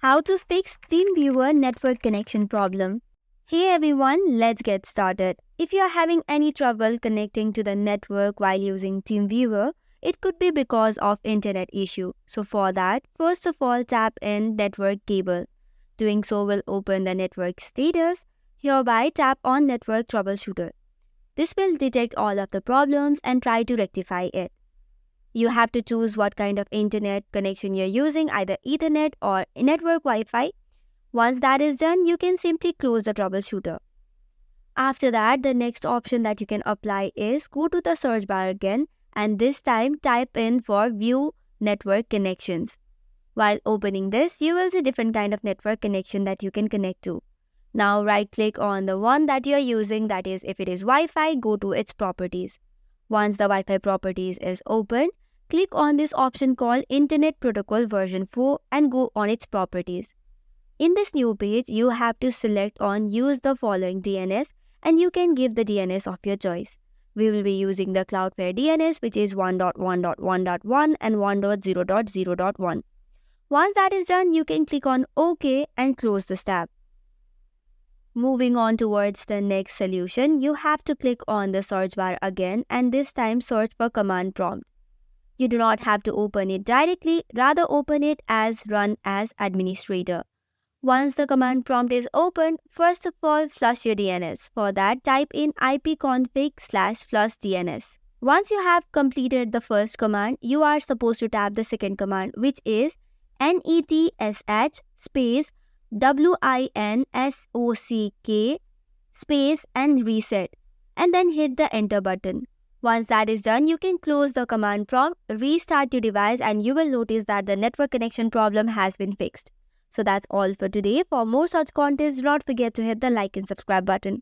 How to fix TeamViewer network connection problem. Hey everyone, let's get started. If you are having any trouble connecting to the network while using TeamViewer, it could be because of internet issue. So for that, first of all tap in network cable. Doing so will open the network status. Hereby tap on network troubleshooter. This will detect all of the problems and try to rectify it. You have to choose what kind of internet connection you're using, either Ethernet or network Wi-Fi. Once that is done, you can simply close the troubleshooter. After that, the next option that you can apply is go to the search bar again and this time type in for view network connections. While opening this, you will see different kind of network connection that you can connect to. Now right click on the one that you're using, that is if it is Wi-Fi, go to its properties. Once the Wi-Fi properties is opened, click on this option called Internet Protocol version 4 and go on its properties. In this new page, you have to select on use the following DNS and you can give the DNS of your choice. We will be using the Cloudflare DNS, which is 1.1.1.1 and 1.0.0.1. Once that is done, you can click on OK and close this tab. Moving on towards the next solution, you have to click on the search bar again and this time search for command prompt. You do not have to open it directly, rather open it as run as administrator. Once the command prompt is opened, first of all flush your DNS. For that, type in ipconfig/flush DNS. Once you have completed the first command, you are supposed to tap the second command, which is netsh space winsock space and reset, and then hit the enter button. Once that is done, you can close the command prompt, restart your device, and you will notice that the network connection problem has been fixed. So that's all for today. For more such contents, do not forget to hit the like and subscribe button.